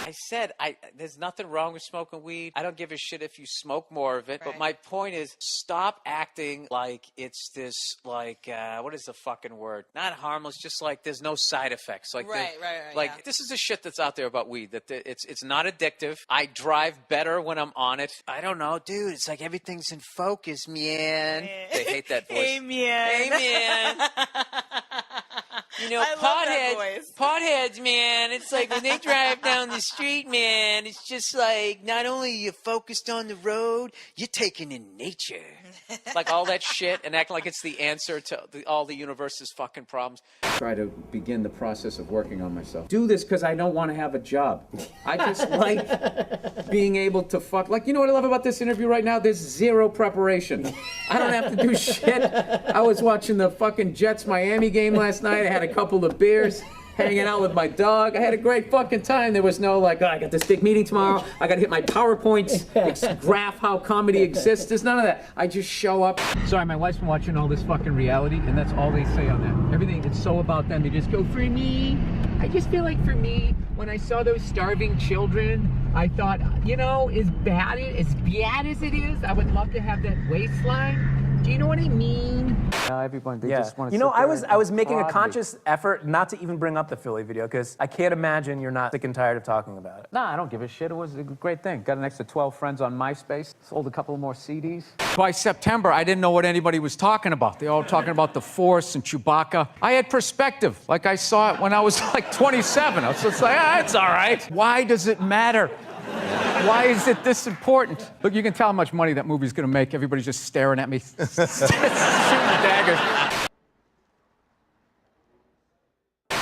I said, there's nothing wrong with smoking weed. I don't give a shit if you smoke more of it. Right. But my point is, stop acting like it's this, like, what is the fucking word? Not harmless, just like there's no side effects. Like, right. Like, this is the shit that's out there about weed, that it's not addictive. I drive better when I'm on it. I don't know, dude. It's like everything's in focus, man. They hate that voice. Hey, man. Hey, man. You know, potheads, man, it's like when they drive down the street, man, it's just like not only are you focused on the road, you're taking in nature. Like all that shit and acting like it's the answer to all the universe's fucking problems. Try to begin the process of working on myself. Do this because I don't want to have a job. I just like being able to fuck. Like, you know what I love about this interview right now? There's zero preparation. I don't have to do shit. I was watching the fucking Jets-Miami game last night. I had a couple of beers, hanging out with my dog. I had a great fucking time. There was no like, oh, I got this big meeting tomorrow. I got to hit my PowerPoints, graph how comedy exists. There's none of that. I just show up. Sorry, my wife's been watching all this fucking reality, and that's all they say on that. Everything, it's so about them. They just go, for me. I just feel like for me, when I saw those starving children, I thought, you know, as bad as it is, I would love to have that waistline. Do you know what I mean? Everyone, they just want to. You know, I was making a conscious effort not to even bring up the Philly video because I can't imagine you're not sick and tired of talking about it. Nah, I don't give a shit. It was a great thing. Got an extra 12 friends on MySpace. Sold a couple more CDs. By September, I didn't know what anybody was talking about. They all were talking about the Force and Chewbacca. I had perspective. Like I saw it when I was like 27. I was just like, it's all right. Why does it matter? Why is it this important? Look, you can tell how much money that movie's gonna make. Everybody's just staring at me. Shooting daggers.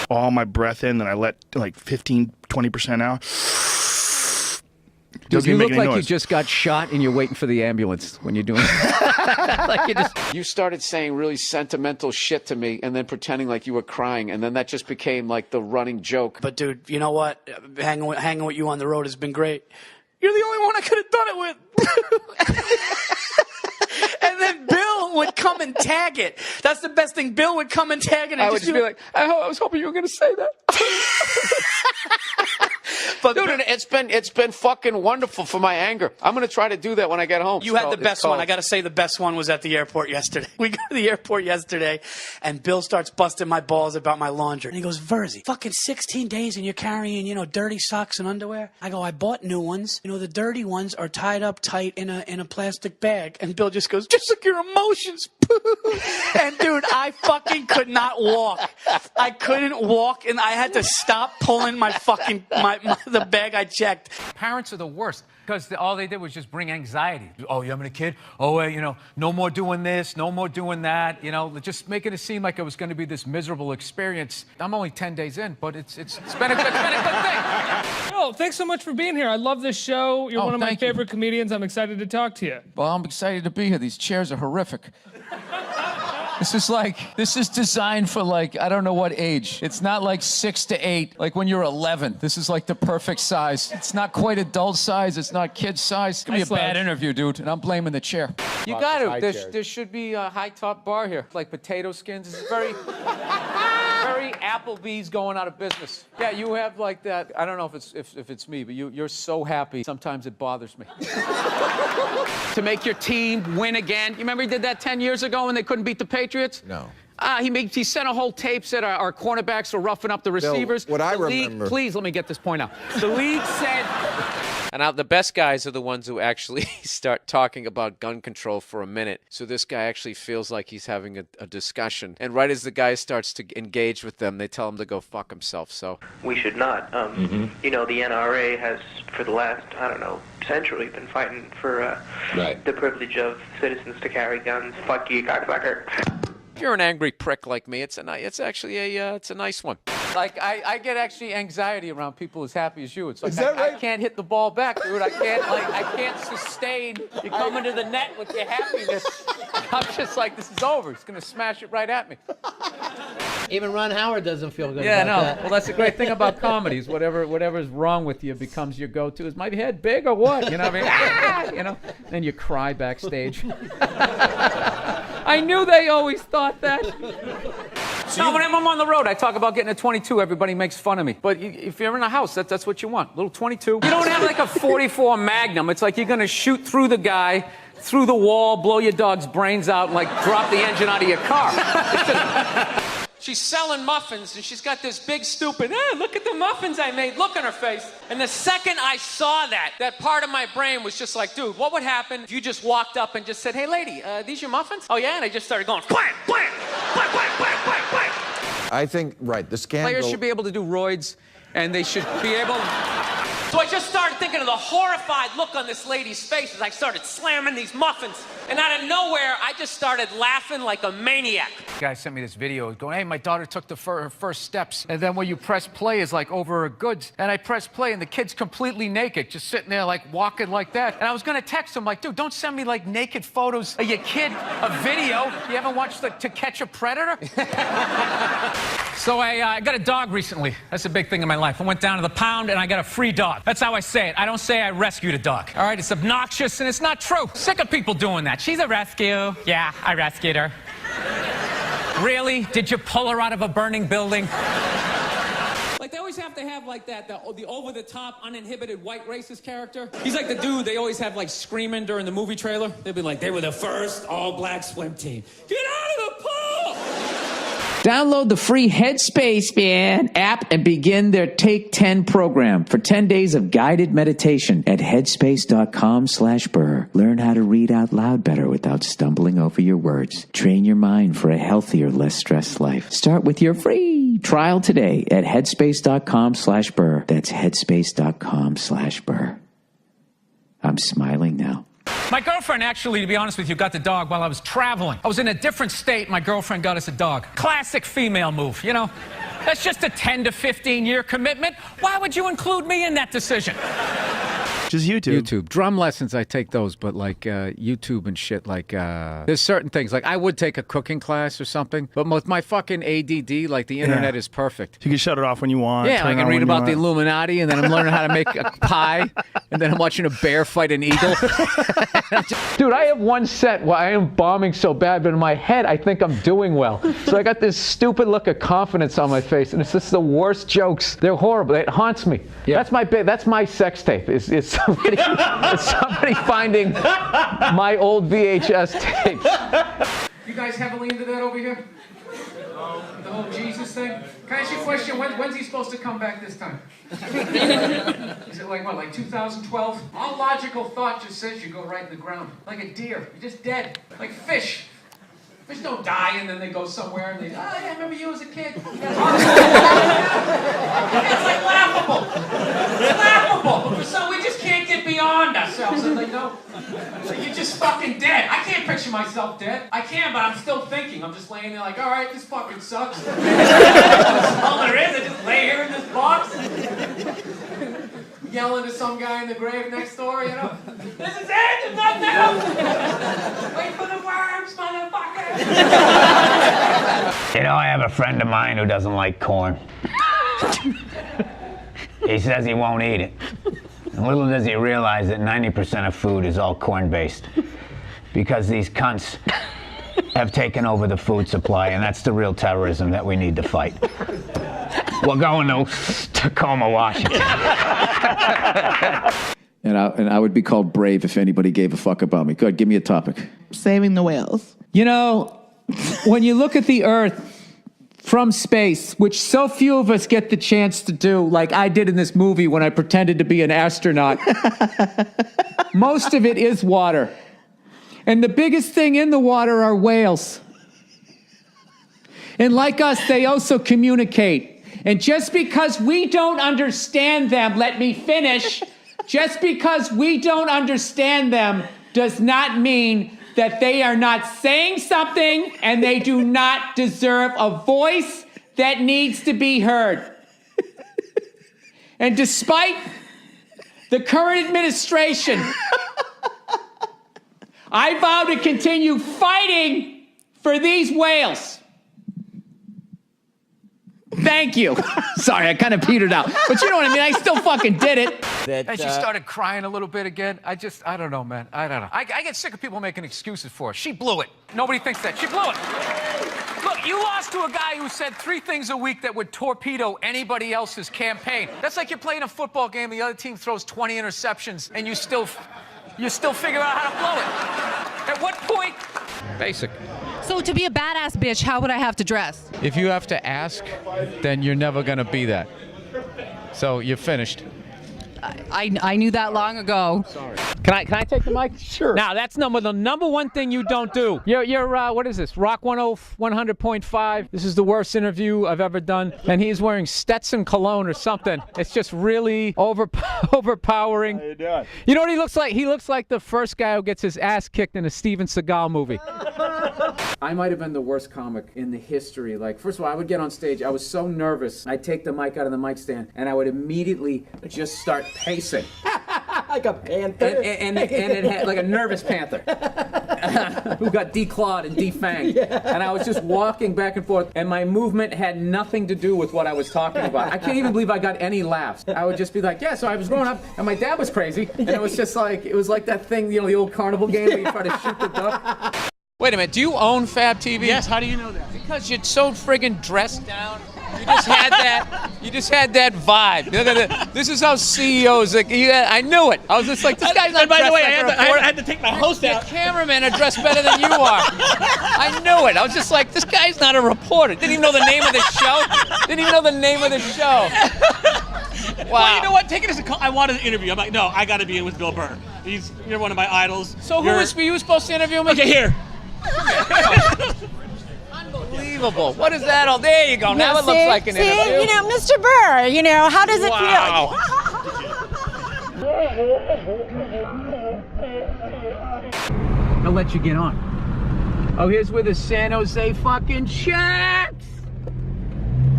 All my breath in, then I let like 15, 20% out. Dude, you look like you just got shot and you're waiting for the ambulance when you're doing it. Like you started saying really sentimental shit to me and then pretending like you were crying, and then that just became like the running joke. But dude, you know what? Hanging with you on the road has been great. You're the only one I could have done it with. And then Bill would come and tag it. That's the best thing. Bill would come and tag it. And I would just be like, I was hoping you were going to say that. But dude, it's been fucking wonderful for my anger. I'm going to try to do that when I get home. You had the best one. I got to say the best one was at the airport yesterday. We got to the airport yesterday, and Bill starts busting my balls about my laundry. And he goes, Verzi, fucking 16 days and you're carrying, dirty socks and underwear? I go, I bought new ones. The dirty ones are tied up tight in a plastic bag. And Bill just goes, just like your emotions. And dude, I fucking could not walk. I couldn't walk, and I had to stop pulling my fucking the bag I checked. Parents are the worst because all they did was just bring anxiety. Oh, you having a kid? Oh, no more doing this, no more doing that. Just making it seem like it was going to be this miserable experience. I'm only 10 days in, but it's been a good thing. Oh, thanks so much for being here. I love this show. You're one of my favorite comedians. I'm excited to talk to you. Well, I'm excited to be here. These chairs are horrific. This is designed for I don't know what age. It's not like 6 to 8, like when you're 11. This is like the perfect size. It's not quite adult size. It's not kid size. It's gonna be a bad interview, dude, and I'm blaming the chair. You got to. There should be a high top bar here, like potato skins. This is very, very Applebee's going out of business. Yeah, you have like that. I don't know if it's me, but you're so happy. Sometimes it bothers me. To make your team win again. You remember he did that 10 years ago when they couldn't beat the Patriots? No. He sent a whole tape, said our cornerbacks were roughing up the receivers. Bill, remember. Please let me get this point out. The league said... And now the best guys are the ones who actually start talking about gun control for a minute. So this guy actually feels like he's having a discussion. And right as the guy starts to engage with them, they tell him to go fuck himself. So we should not. The NRA has, for the last, century, been fighting for the privilege of citizens to carry guns. Fuck you, cocksucker. If you're an angry prick like me, it's actually a nice one. Like I get actually anxiety around people as happy as you. It's like Is that right? I can't hit the ball back, dude. I can't sustain you coming to the net with your happiness. I'm just like, this is over. He's gonna smash it right at me. Even Ron Howard doesn't feel good about that. Well, that's the great thing about comedies. Whatever's wrong with you becomes your go-to. Is my head big or what? You know what I mean? Then you cry backstage. I knew they always thought that. No, when I'm on the road, I talk about getting a 22. Everybody makes fun of me. But if you're in a house, that's what you want. Little 22. You don't have like a 44 Magnum. It's like you're going to shoot through the guy, through the wall, blow your dog's brains out, and like drop the engine out of your car. She's selling muffins, and she's got this big, stupid, look at the muffins I made, look on her face. And the second I saw that part of my brain was just like, dude, what would happen if you just walked up and just said, hey, lady, these your muffins? Oh, yeah? And I just started going, blam, blam, blam, blam, blam, blam, blam. I think, right, the scandal... Players should be able to do roids, and they should be able... So I just started thinking of the horrified look on this lady's face as I started slamming these muffins. And out of nowhere, I just started laughing like a maniac. The guy sent me this video going, hey, my daughter took her first steps. And then when you press play is like over her goods. And I press play and the kid's completely naked, just sitting there like walking like that. And I was going to text him like, dude, don't send me like naked photos of your kid, a video. You haven't watched To Catch a Predator? So I got a dog recently. That's a big thing in my life. I went down to the pound and I got a free dog. That's how I say it. I don't say I rescued a dog. All right, it's obnoxious and it's not true. Sick of people doing that. She's a rescue. Yeah, I rescued her. Really? Did you pull her out of a burning building? Like, they always have to have, like, the over-the-top, uninhibited white racist character. He's like the dude they always have, like, screaming during the movie trailer. They'll be like, they were the first all-black swim team. Get out of the pool! Download the free Headspace app and begin their Take 10 program for 10 days of guided meditation at headspace.com/Burr. Learn how to read out loud better without stumbling over your words. Train your mind for a healthier, less stressed life. Start with your free trial today at headspace.com/Burr. That's headspace.com/Burr. I'm smiling now. My girlfriend actually, to be honest with you, got the dog while I was traveling. I was in a different state. My girlfriend got us a dog. Classic female move, you know? That's just a 10 to 15 year commitment. Why would you include me in that decision? Just YouTube. YouTube. Drum lessons, I take those, but like YouTube and shit, like there's certain things. Like I would take a cooking class or something, but with my fucking ADD, like the internet is perfect. You can shut it off when you want. Yeah, I can read about the Illuminati, and then I'm learning how to make a pie, and then I'm watching a bear fight an eagle. Dude, I have one set where I am bombing so bad, but in my head, I think I'm doing well. So I got this stupid look of confidence on my face, and it's just the worst jokes. They're horrible. It haunts me. Yeah. That's my sex tape. It's somebody finding my old VHS tapes. You guys heavily into that over here? The whole Jesus thing? Can I ask you a question? When's he supposed to come back this time? Is it like 2012? All logical thought just says you go right in the ground. Like a deer. You're just dead. Like fish. Fish don't die and then they go somewhere and they, oh yeah, I remember you as a kid. It's like laughable. It's laughable. But for some, we just can't get beyond ourselves. And they go, so you're just fucking dead. I can't picture myself dead. I can, but I'm still thinking. I'm just laying there like, all right, this fucking sucks. That's all there is. I just lay here in this box. Yelling to some guy in the grave next door, you know? This is it, there's nothing else! Wait for the worms, motherfucker! You know, I have a friend of mine who doesn't like corn. He says he won't eat it. And little does he realize that 90% of food is all corn-based. Because these cunts have taken over the food supply, and that's the real terrorism that we need to fight. We're going to Tacoma, Washington. And I would be called brave if anybody gave a fuck about me. Good, give me a topic. Saving the whales. You know, when you look at the Earth from space, which so few of us get the chance to do, like I did in this movie when I pretended to be an astronaut, most of it is water. And the biggest thing in the water are whales. And like us, they also communicate. And just because we don't understand them, let me finish, just because we don't understand them does not mean that they are not saying something and they do not deserve a voice that needs to be heard. And despite the current administration, I vow to continue fighting for these whales. Thank you. Sorry, I kind of petered out. But you know what I mean? I still fucking did it. And she started crying a little bit again. I don't know, man. I don't know. I get sick of people making excuses for her. She blew it. Nobody thinks that. She blew it. Look, You lost to a guy who said 3 things a week that would torpedo anybody else's campaign. That's like you're playing a football game, the other team throws 20 interceptions, and you still figure out how to blow it. At what point? Basic. So to be a badass bitch, how would I have to dress? If you have to ask, then you're never going to be that. So you're finished. I knew that long ago. Sorry. Can I take the mic? Sure. Now that's the number one thing you don't do. You're what is this? Rock 100.5. This is the worst interview I've ever done, and he's wearing Stetson cologne or something. It's just really overpowering. How you doing? You know what he looks like? He looks like the first guy who gets his ass kicked in a Steven Seagal movie. I might have been the worst comic in the history. Like, first of all, I would get on stage. I was so nervous. I'd take the mic out of the mic stand, and I would immediately just start pacing. Like a panther. And it had like a nervous panther who got declawed and defanged. Yeah. And I was just walking back and forth, and my movement had nothing to do with what I was talking about. I can't even believe I got any laughs. I would just be like, yeah, so I was growing up, and my dad was crazy, and it was just like, it was like that thing, you know, the old carnival game where you try to shoot the duck. Wait a minute, do you own Fab TV? Yes, how do you know that? Because you're so friggin' dressed down. You just had that. You just had that vibe. This is how CEOs. Like, I knew it. I was just like, this guy's not. And by the way, dressed like I had to take my host out. The cameramen are dressed better than you are. I knew it. I was just like, this guy's not a reporter. Didn't even know the name of the show. Didn't even know the name of the show. Wow. Well, you know what? Take it as a call. I wanted an interview. I'm like, no, I got to be with Bill Burr. You're one of my idols. So were you supposed to interview me? Okay, here. Unbelievable. What is that all? There you go. Now it looks like an interview. You know, Mr. Burr, you know, how does it feel? They'll let you get on. Oh, here's where the San Jose fucking Sharks!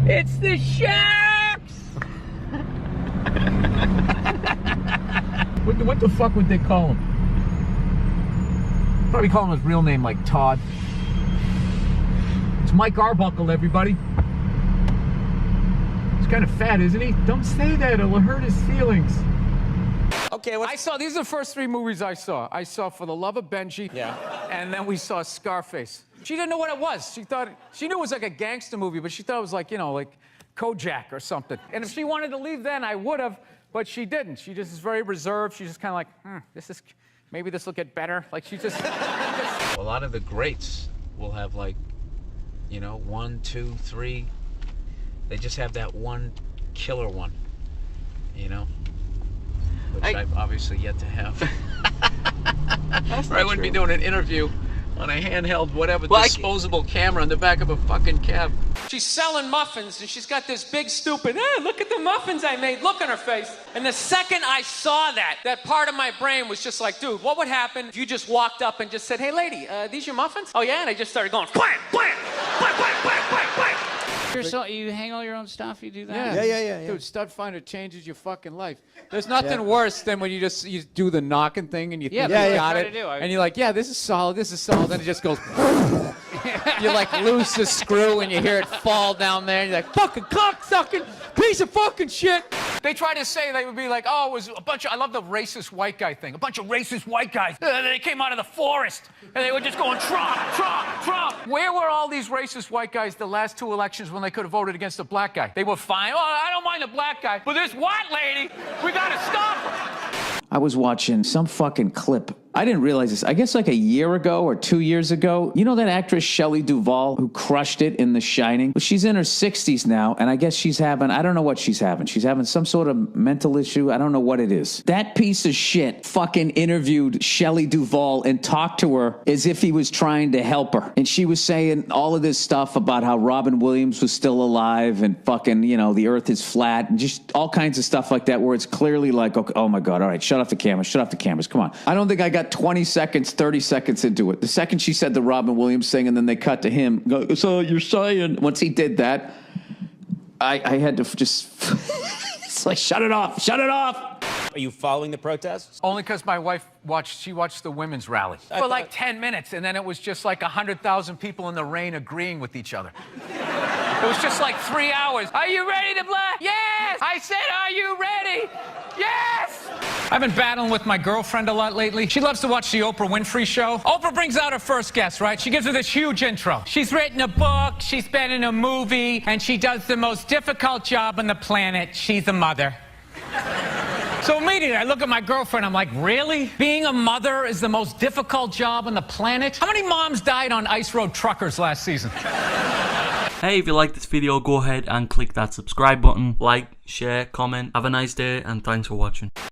It's the Sharks! What the fuck would they call him? Probably call him his real name, like Todd. It's Mike Arbuckle, everybody. He's kind of fat, isn't he? Don't say that, it'll hurt his feelings. Okay, these are the first 3 movies I saw. I saw For the Love of Benji. Yeah. And then we saw Scarface. She didn't know what it was. She knew it was like a gangster movie, but she thought it was like, you know, like Kojak or something. And if she wanted to leave then, I would have, but she didn't. She just is very reserved. She's just kind of like, maybe this will get better. Like, she just... A lot of the greats will have, like, you know, 1, 2, 3. They just have that one killer one, you know, which I've obviously yet to have. Or I wouldn't be doing an interview on a handheld, whatever, disposable camera in the back of a fucking cab. She's selling muffins, and she's got this big, stupid, look at the muffins I made, look on her face. And the second I saw that part of my brain was just like, dude, what would happen if you just walked up and just said, hey, lady, these your muffins? Oh, yeah? And I just started going, blam, blam, blam, blam, blam, blam, blam. You hang all your own stuff, you do that? Yeah. Dude, Stud Finder changes your fucking life. There's nothing worse than when you do the knocking thing and you think you got it. And you're like, yeah, this is solid, then it just goes... You like lose the screw and you hear it fall down there and you're like, fucking cocksucking piece of fucking shit. They try to say, they would be like, oh, it was a bunch of, I love the racist white guy thing. A bunch of racist white guys. They came out of the forest and they were just going, Trump, Trump, Trump. Where were all these racist white guys the last 2 elections when they could have voted against a black guy? They were fine. Oh, I don't mind the black guy, but this white lady, we gotta stop her. I was watching some fucking clip. I didn't realize this. I guess like a year ago or 2 years ago, you know that actress Shelley Duvall who crushed it in The Shining? Well, she's in her 60s now, and I guess she's having, I don't know what she's having. She's having some sort of mental issue. I don't know what it is. That piece of shit fucking interviewed Shelley Duvall and talked to her as if he was trying to help her. And she was saying all of this stuff about how Robin Williams was still alive and fucking, you know, the earth is flat and just all kinds of stuff like that where it's clearly like, okay, oh my God, all right, shut off the cameras, come on. I don't think I got 20 seconds, 30 seconds into it. The second she said the Robin Williams thing and then they cut to him, go, so you're saying, once he did that, I had to just, it's like, shut it off. Are you following the protests? Only because my wife watched the women's rally for like 10 minutes, and then it was just like 100,000 people in the rain agreeing with each other. It was just like 3 hours. Are you ready to black? Yes! I said, are you ready? Yes! I've been battling with my girlfriend a lot lately. She loves to watch the Oprah Winfrey Show. Oprah brings out her first guest, right? She gives her this huge intro. She's written a book, she's been in a movie, and she does the most difficult job on the planet. She's a mother. So immediately I look at my girlfriend, I'm like, really? Being a mother is the most difficult job on the planet? How many moms died on ice road truckers last season? Hey, if you like this video, go ahead and click that subscribe button. Like, share, comment. Have a nice day, and thanks for watching.